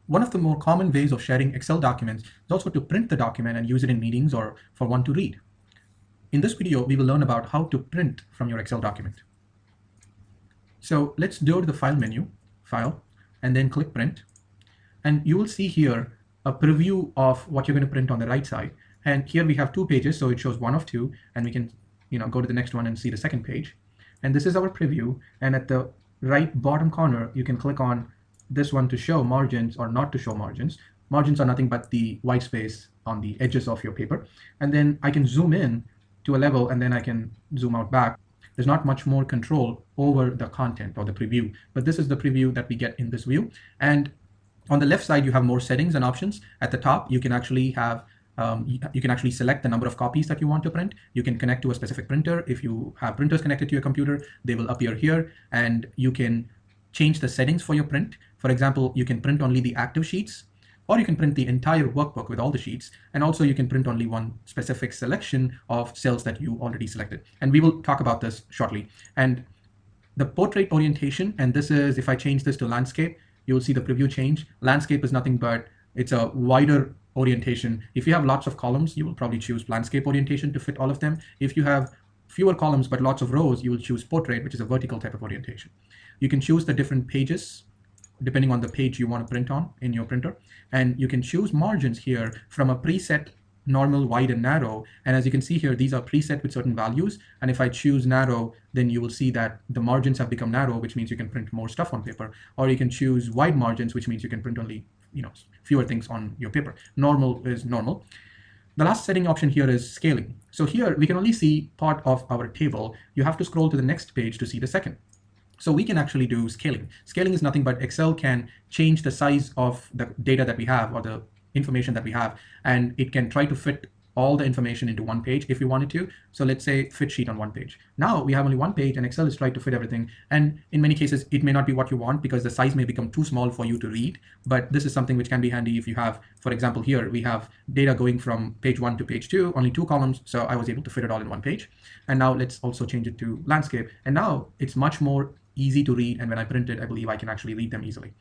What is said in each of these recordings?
One of the more common ways of sharing Excel documents is also to print the document and use it in meetings or for one to read. In this video, we will learn about how to print from your Excel document. So let's go to the File menu, File, and then click Print. And you will see here a preview of what you're going to print on the right side. And here we have 2 pages, so it shows 1 of 2, and we can go to the next one and see the second page. And this is our preview, and at the right bottom corner, you can click on this one to show margins or not to show margins. Margins are nothing but the white space on the edges of your paper. And then I can zoom in to a level, and then I can zoom out back. There's not much more control over the content or the preview, but this is the preview that we get in this view. And on the left side, you have more settings and options. At the top, you can actually have you can actually select the number of copies that you want to print. You can connect to a specific printer. If you have printers connected to your computer, they will appear here, and you can change the settings for your print. For example, you can print only the active sheets, or you can print the entire workbook with all the sheets. And also you can print only one specific selection of cells that you already selected. And we will talk about this shortly. And the portrait orientation, and this is, if I change this to landscape, you will see the preview change. Landscape is nothing but, it's a wider orientation. If you have lots of columns, you will probably choose landscape orientation to fit all of them. If you have fewer columns but lots of rows, you will choose portrait, which is a vertical type of orientation. You can choose the different pages depending on the page you want to print on in your printer. And you can choose margins here from a preset normal, wide, and narrow. And as you can see here, these are preset with certain values. And if I choose narrow, then you will see that the margins have become narrow, which means you can print more stuff on paper. Or you can choose wide margins, which means you can print only fewer things on your paper. Normal is normal. The last setting option here is scaling. So here we can only see part of our table. You have to scroll to the next page to see the second. So we can actually do scaling. Scaling is nothing but Excel can change the size of the data that we have or the information that we have, and it can try to fit all the information into one page if you wanted to. So let's say fit sheet on one page. Now we have only one page, and Excel is trying to fit everything. And in many cases, it may not be what you want because the size may become too small for you to read. But this is something which can be handy if you have, for example, here we have data going from page 1 to page 2, only 2 columns. So I was able to fit it all in one page. And now let's also change it to landscape. And now it's much more easy to read. And when I print it, I believe I can actually read them easily.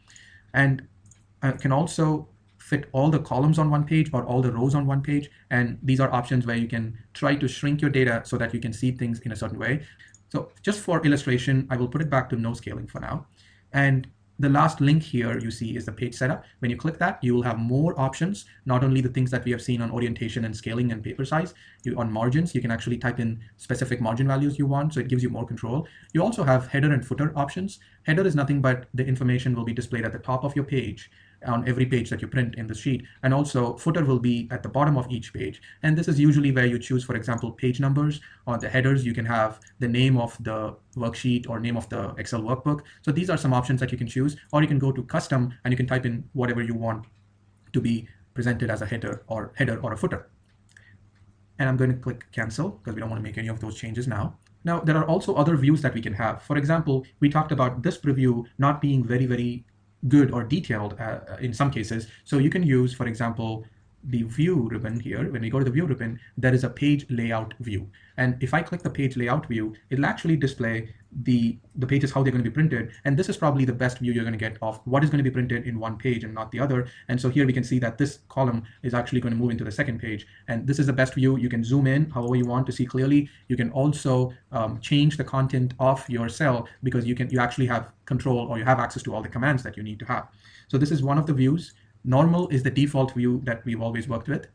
And I can also fit all the columns on one page or all the rows on one page. And these are options where you can try to shrink your data so that you can see things in a certain way. So just for illustration, I will put it back to no scaling for now. And the last link here you see is the page setup. When you click that, you will have more options, not only the things that we have seen on orientation and scaling and paper size. On margins, you can actually type in specific margin values you want, so it gives you more control. You also have header and footer options. Header is nothing but the information will be displayed at the top of your page on every page that you print in the sheet. And also footer will be at the bottom of each page. And this is usually where you choose, for example, page numbers. On the headers, you can have the name of the worksheet or name of the Excel workbook. So these are some options that you can choose, or you can go to custom and you can type in whatever you want to be presented as a header or a footer. And I'm going to click cancel because we don't want to make any of those changes now. Now, there are also other views that we can have. For example, we talked about this preview not being very good or detailed in some cases. So you can use, for example, the view ribbon here. When we go to the view ribbon, there is a page layout view. And if I click the page layout view, it'll actually display the pages, how they're going to be printed. And this is probably the best view you're going to get of what is going to be printed in one page and not the other. And so here we can see that this column is actually going to move into the second page. And this is the best view. You can zoom in however you want to see clearly. You can also change the content of your cell because you actually have control, or you have access to all the commands that you need to have. So this is one of the views. Normal is the default view that we've always worked with.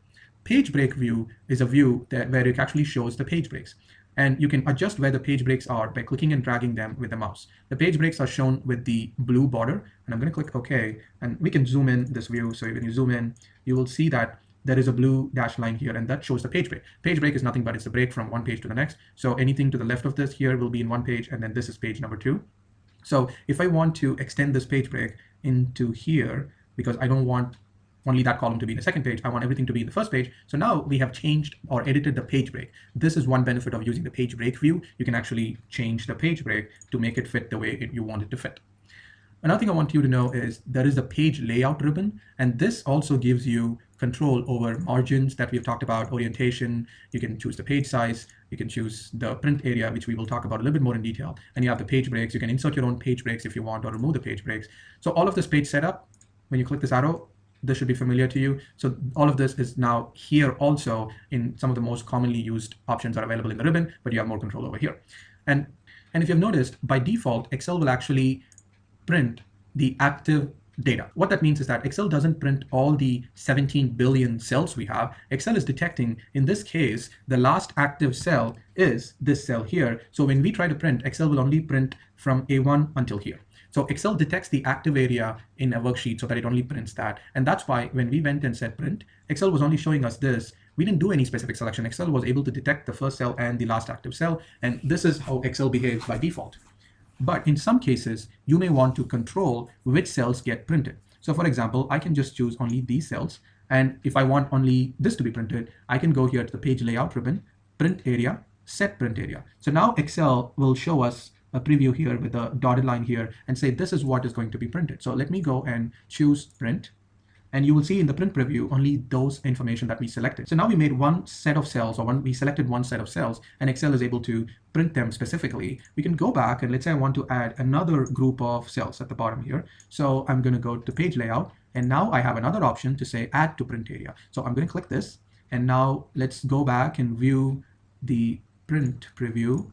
Page break view is a view where it actually shows the page breaks. And you can adjust where the page breaks are by clicking and dragging them with the mouse. The page breaks are shown with the blue border, and I'm going to click OK. And we can zoom in this view. So when you zoom in, you will see that there is a blue dashed line here, and that shows the page break. Page break is nothing but it's a break from one page to the next. So anything to the left of this here will be in one page, and then this is page number 2. So if I want to extend this page break into here, because I don't want only that column to be in the second page, I want everything to be in the first page. So now we have changed or edited the page break. This is one benefit of using the page break view. You can actually change the page break to make it fit the way you want it to fit. Another thing I want you to know is there is a page layout ribbon, and this also gives you control over margins that we've talked about, orientation. You can choose the page size, you can choose the print area, which we will talk about a little bit more in detail, and you have the page breaks. You can insert your own page breaks if you want, or remove the page breaks. So all of this page setup when you click this arrow, this should be familiar to you. So all of this is now here also in some of the most commonly used options are available in the ribbon, but you have more control over here. And if you've noticed, by default, Excel will actually print the active data. What that means is that Excel doesn't print all the 17 billion cells we have. Excel is detecting, in this case, the last active cell is this cell here. So when we try to print, Excel will only print from A1 until here. So Excel detects the active area in a worksheet so that it only prints that. And that's why when we went and said print, Excel was only showing us this. We didn't do any specific selection. Excel was able to detect the first cell and the last active cell. And this is how Excel behaves by default. But in some cases, you may want to control which cells get printed. So for example, I can just choose only these cells. And if I want only this to be printed, I can go here to the page layout ribbon, print area, set print area. So now Excel will show us a preview here with a dotted line here and say this is what is going to be printed. So let me go and choose print. And you will see in the print preview only those information that we selected. So now we made one set of cells, or we selected one set of cells, and Excel is able to print them specifically. We can go back and let's say I want to add another group of cells at the bottom here. So I'm going to go to page layout, and now I have another option to say add to print area. So I'm going to click this, and now let's go back and view the print preview.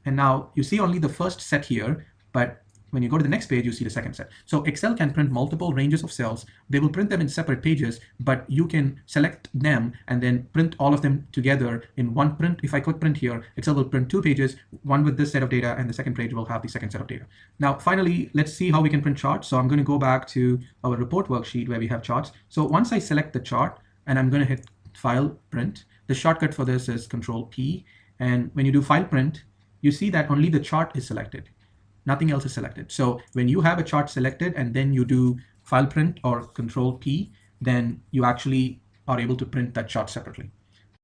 And now you see only the first set here, but when you go to the next page, you see the second set. So Excel can print multiple ranges of cells. They will print them in separate pages, but you can select them and then print all of them together in one print. If I click print here, Excel will print two pages, one with this set of data, and the second page will have the second set of data. Now, finally, let's see how we can print charts. So I'm going to go back to our report worksheet where we have charts. So once I select the chart and I'm going to hit File, Print, the shortcut for this is Control P. And when you do File, Print, you see that only the chart is selected. Nothing else is selected. So when you have a chart selected and then you do File, Print or Control P, then you actually are able to print that chart separately.